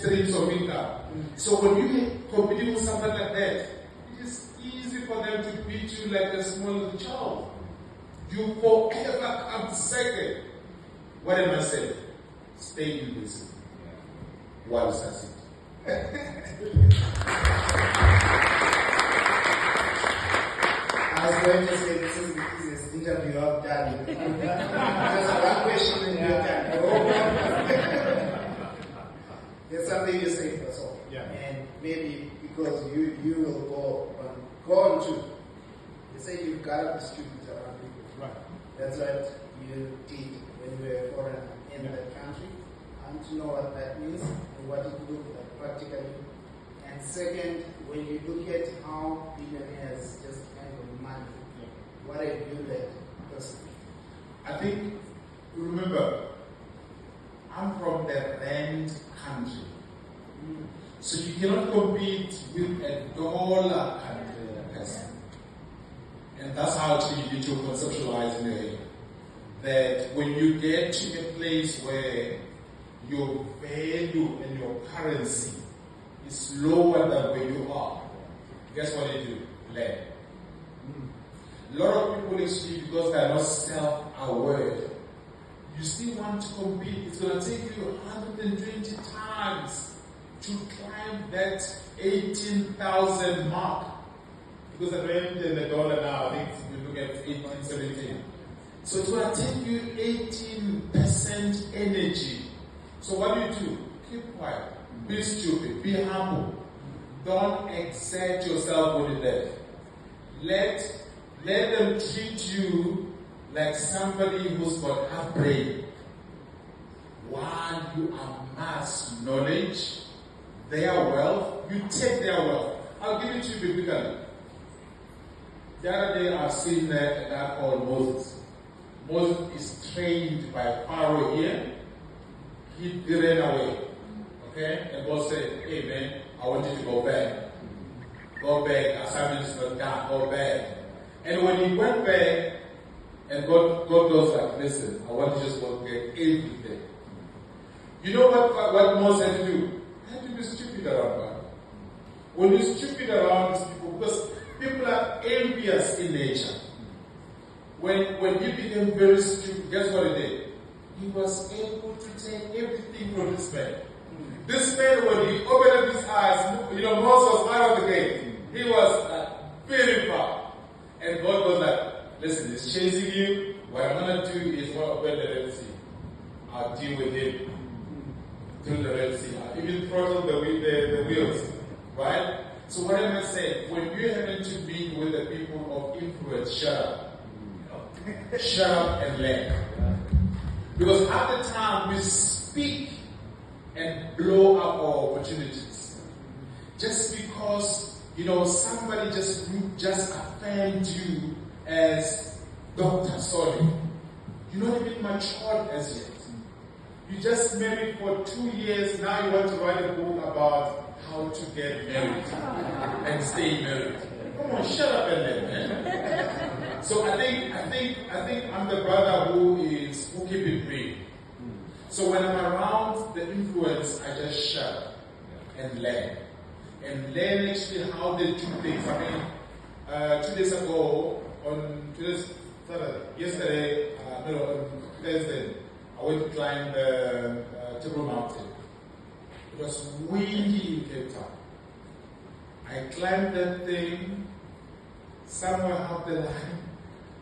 streams of income. So when you competing with somebody like that, it is easy for them to beat you like a small little child. You forever come second. What am I saying? Stay in this while succeed. I was going to say this is the easiest interview I've done. Just one question and you're done. There's something you say for so. Yeah. And maybe because you will go on to. You say you've got to distribute around people. Right. That's what you did when you were a foreigner in that country. I want to know what that means and what it looks like practically. And second, when you look at how billionaires just handle money, what have you learned personally? I think, remember, I'm from the rand country. So you cannot compete with a dollar country person. And that's how actually you need to conceptualize in your head. That when you get to a place where your value and your currency is lower than where you are, guess what they do? Land. A lot of people actually, because they are not self-aware, you still want to compete. It's going to take you 120 times to climb that 18,000 mark. Because the rand and the dollar now, I think we look at 18, 17. So it's going to take you 18% energy. So what do? Keep quiet. Be stupid. Be humble. Don't exert yourself with that. Let them treat you like somebody who's got half brain. While you amass knowledge, their wealth, you take their wealth. I'll give it to you biblically. The other day I've seen that guy called Moses. Moses is trained by Pharaoh here. He ran away. Okay? And God said, hey man, I want you to go back. Go back. Assignment is not done. Go back. And when he went back, and God goes like, listen, I want you to just go get everything. You know what Moses had to do? He had to be stupid around God. When you're stupid around these people, because people are envious in nature. When he became very stupid, guess what he did? He was able to take everything from this man. This man, when he opened up his eyes, Moses was out of the gate. He was very far. And God was like, listen, he's chasing you. What I'm going to do is open the Red Sea. I'll deal with him through the Red Sea. I'll even throttle the wheels. Right? So what am I saying? When you're having to be with the people of influence, shut up. Shut up and learn. Because at the time we speak and blow up our opportunities. Just because somebody just affirmed you as Dr. Solly. You're not even matured as yet. You just married for 2 years, now you want to write a book about how to get married and stay married. Come on, shut up and let man. So I think I'm the brother who keep it real. So when I'm around the influence, I just shut up and learn. And learn actually how they do things. I mean, 2 days ago, on Thursday, I went to climb the Table Mountain. It was windy in Cape Town. I climbed that thing, somewhere up the line.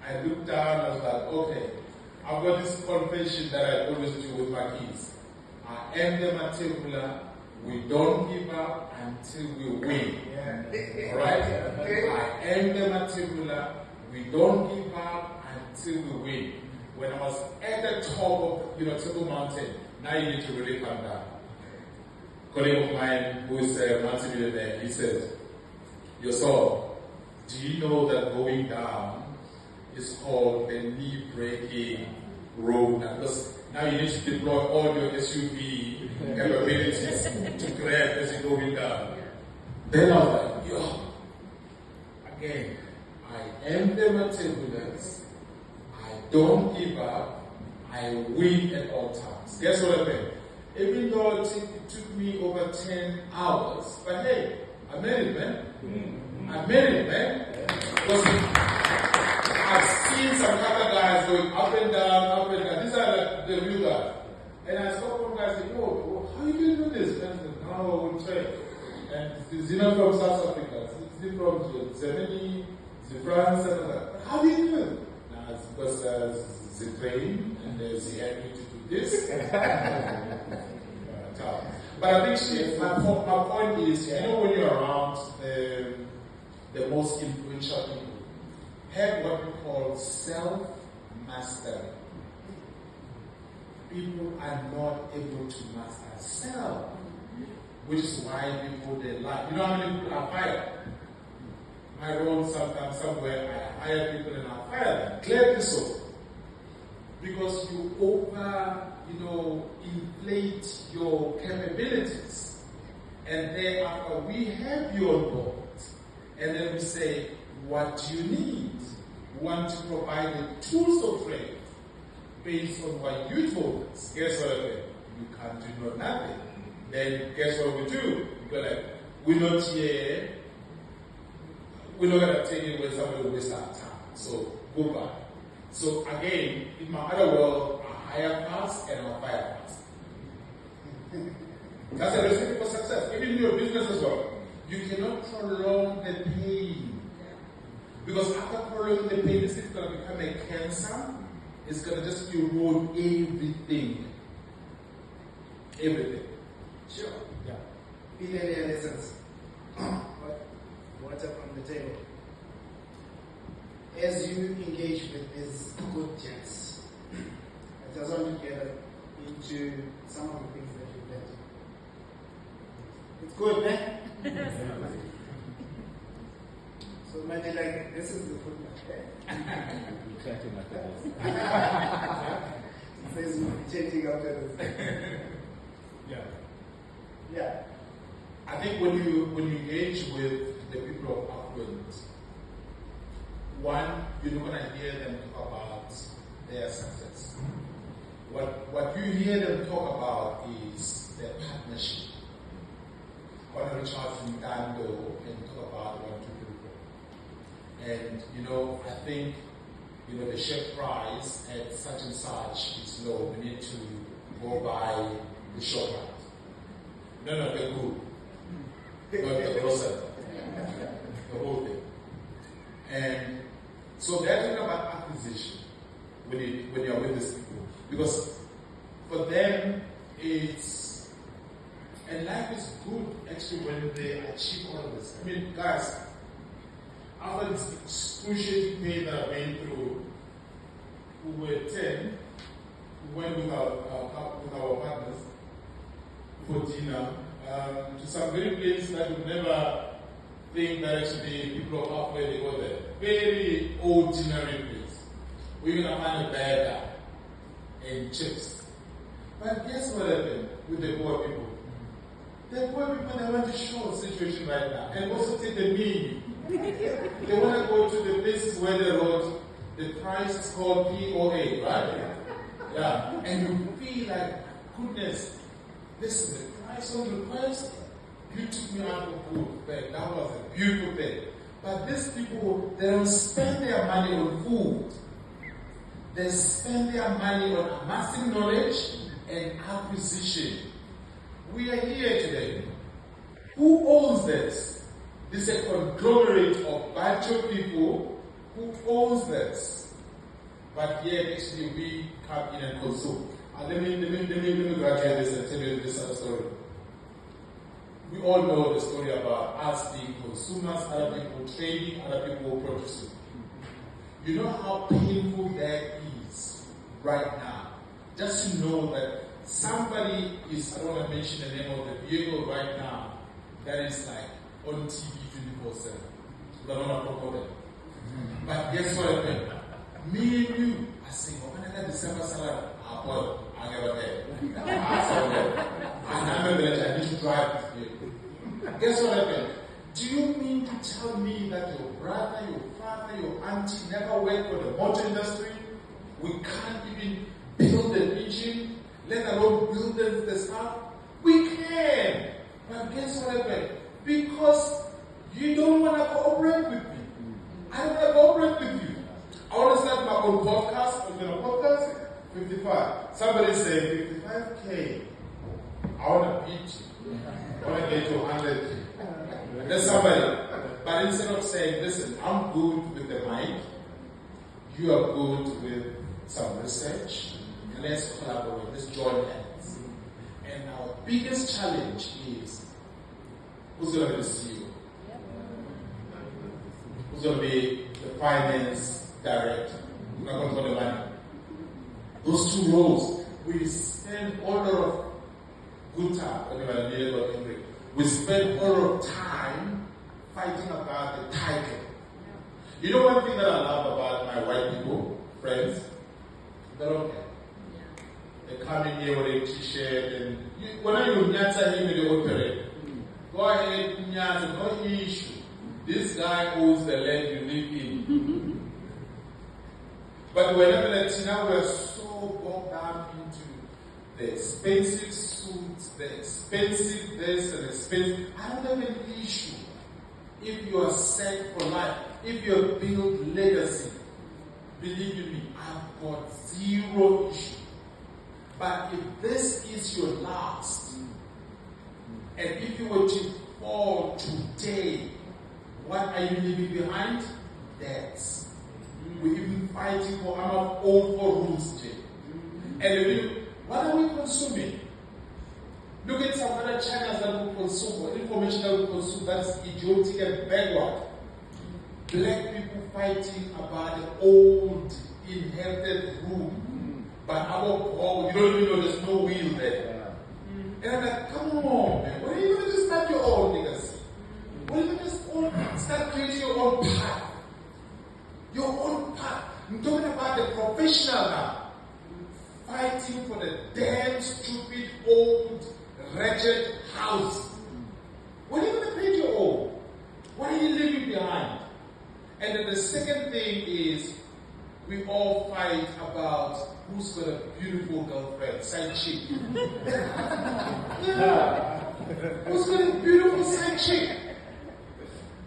I looked down, I was like, okay, I've got this confession that I always do with my kids. I am the Matebula. We don't give up until we win. Yeah. Alright? I am the Matebula. We don't give up until we win. When I was at the top of Table Mountain, now you need to really calm down. A colleague of mine who is a multi-millionaire, he says, Yosol, do you know that going down is called the knee-breaking road? Because now you need to deploy all your SUV capabilities to grab as you're going down. Then I was like, again, I am the Matebulans. I don't give up. I win at all times. Guess what happened? Even though it took me over 10 hours, but hey, I made it, man. I made it, man. Because I've seen some other guys going up and down, up and down. These are the real guys. And I saw one guy say, "Oh, how are you going to do this?" And I said, "No, I will train." And it's not from South Africa, it's from Germany, it's France, and all that. How do you do it? Now, it's because it's a train, and there's the ability to do this. But I think my point is, you know, when you're around the most influential people, have what we call self-mastery. People are not able to master self, which is why people they like. You know how many people are fired? I wrote sometimes somewhere, I hire people and I fire them. Gladly so. Because you inflate your capabilities. And thereafter we have you on board. And then we say, what do you need? We want to provide the tools of trade based on what you told us. Guess what? You can't do nothing. Then guess what we do? We go like, we're not here. We're not going to take it when somebody will waste our time. So goodbye. So again, in my other world, I hire fast and I fire fast. That's a recipe for success. Even in your business as well. You cannot prolong the pain. Because after prolonging the pain, this is going to become a cancer. It's going to just erode everything. Everything. Sure. Yeah. Billionaire lessons. Water from the table. As you engage with these good gents, I just want to get into some of the things that you've learned. It's good, man. So maybe like this is the footnote, okay? You chatting after this. It says we'll be chatting after this. Yeah. Yeah. I think when you engage with the people of affluence, one, you're not going to hear them talk about their success. What you hear them talk about is their partnership. One of the charts from Dando and talk about 1, 2, 3, 4. And I think the share price at such and such is low. We need to go buy the shop right. No, the group. Not the grocer. The whole thing. And so they're talking about acquisition when you're with these people. Because for them, and life is good actually when they achieve all of this. I mean, guys, after this excruciating pain that I went through, we were 10, we went with our partners for dinner to some very places that would never think that actually people of halfway they go there. Very ordinary place. We're going to find a burger and chips. But guess what happened with the poor people? The poor people, they want to show the situation right now and also take the meal. They want to go to the places where they wrote the price is called POA, right? Yeah. And you feel like, goodness, listen, the price on request, you took me out of food. That was a beautiful thing. But these people, they don't spend their money on food. They spend their money on amassing knowledge and acquisition. We are here today. Who owns this? This is a conglomerate of bunch of people who owns this. But yet, actually, we come in and consume. Let me graduate this and tell you this other story. We all know the story about us being consumers, other people trading, other people producing. You know how painful that is right now. Just to know that somebody is, I don't want to mention the name of the vehicle right now, that is like on TV 24/7. I don't want to promote it. But guess what happened? Me and you, I say, when I got December salary, I never there. I remember that I need to drive this vehicle. Guess what happened? Do you mean to tell me that your brother, your father, your auntie never worked for the motor industry? We can't even build the engine, let alone build the stuff. We can. But guess what happened? Because you don't want to cooperate with me. I don't want to cooperate with you. I want to start my own podcast. I'm going to podcast 55. Somebody say 55K. I want to beat you. I want to get to 100K. That's somebody. But instead of saying, listen, I'm good with the mic, you are good with some research, and let's collaborate, let's join hands. And our biggest challenge is, who's going to be the CEO? Who's going to be the finance director? Who's not going to control the money? Those two roles, we spend a lot of good time, we spend a lot of time fighting about the title. You know one thing that I love about my white people, friends? They don't care. They come in here with a t-shirt and when I do Nyata him in the operate, go ahead, Nyata, no issue. This guy owns the land you live in. But whenever Latina, we're so bogged down into the expensive suits, the expensive this and expensive. I don't have an issue if you are set for life, if you have built legacy. Believe you me, I've got zero issue. But if this is your last, and if you were to fall today, what are you leaving behind? Debts. We're even fighting for our own for rules today. And what are we consuming? Look at some other channels that we consume, or information that we consume that is idiotic and backward. Black people fighting about the old inherited room. But our you don't even know there's no wheel there. And I'm like, come on, man. What are you going to start your own legacy? What are you going to start creating your own path? Your own path. I'm talking about the professional now. Fighting for the damn stupid old wretched house. What are you going to create your own? What are you leaving behind? And then the second thing is we all fight about who's got a beautiful girlfriend, side chick. Yeah. Who's got a beautiful side chick?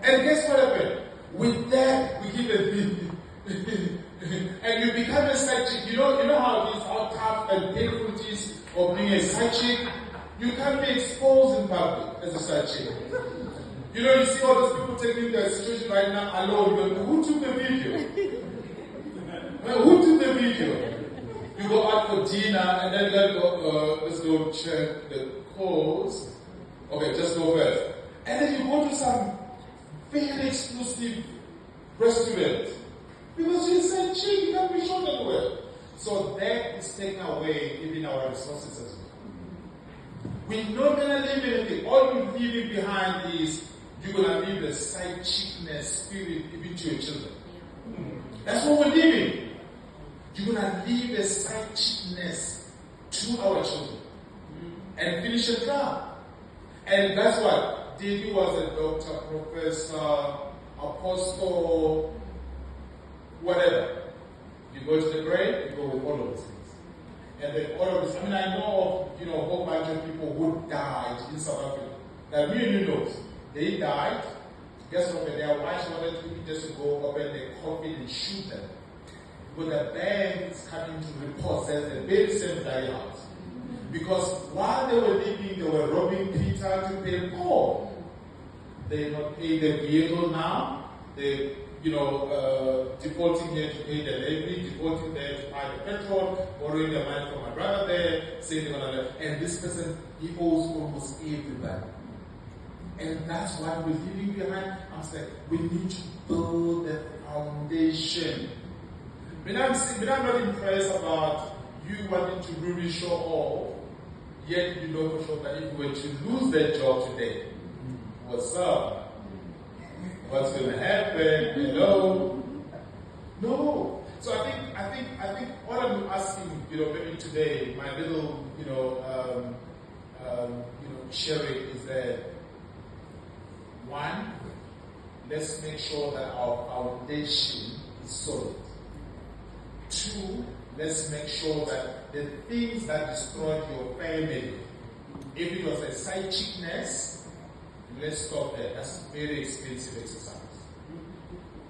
And guess what happened? With that, we give a bit. And you become a side chick. You know how it is, how tough and painful it is of being a side chick? You can't be exposed in public as a side chick. You know, you see all those people taking the situation right now alone. You go, who took the video? Who took the video? You go out for dinner and then let's go check the codes. Okay, just go first. And then you go to some very exclusive restaurant. Because you said, chick, you can't be shown anywhere. So that is taking away even our resources as well. We're not going to leave anything. All we're leaving behind is you're going to leave the side chickness spirit even to your children. That's what we're leaving. You're going to leave the side chickness to our children. And finish it up. And that's what David was a doctor, professor, apostle, whatever. You go to the grave, you go with all of these things. And then all of this, I know of, a whole bunch of people who died in South Africa. That me and you know. They died. Guess what? Their wives wanted to just go open their coffin and shoot them. But the banks coming to repossess them. They same die out. Because while they were living, they were robbing Peter to pay Paul. They not pay the vehicle now. They defaulting here to pay the levy, defaulting there to buy the petrol, borrowing the money from my brother there, saying they're gonna left. And this person, he owes almost everybody. And that's why we're leaving behind. I'm saying we need to build the foundation. I'm not impressed about you wanting to really show off, yet you know for sure that if we were to lose that job today, what's up? What's going to happen? Hello? No. So I think what I'm asking, maybe today, my little, sharing is that one, let's make sure that our foundation is solid. Two, let's make sure that the things that destroyed your family, if it was a side chickness, let's stop there. That's very expensive exercise.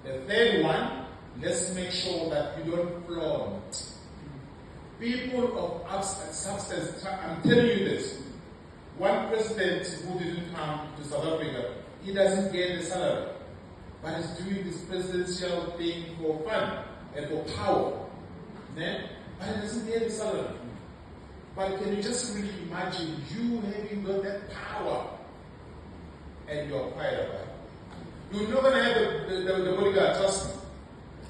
The third one, let's make sure that you don't flaunt. People of substance, I'm telling you this. One president who didn't come to South Africa, he doesn't get a salary, but he's doing this presidential thing for fun and for power. But he doesn't get a salary. But can you just really imagine you having got that power and you're quiet about it? You're not going to have the bodyguard, trust me.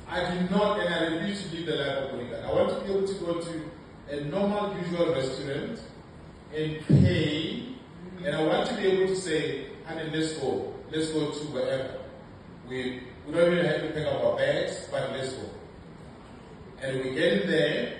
I do not, and I refuse to live the life of bodyguard. I want to be able to go to a normal, usual restaurant and pay, and I want to be able to say, honey, let's go to wherever. We don't even have to pick up our bags, but let's go. And we get in there,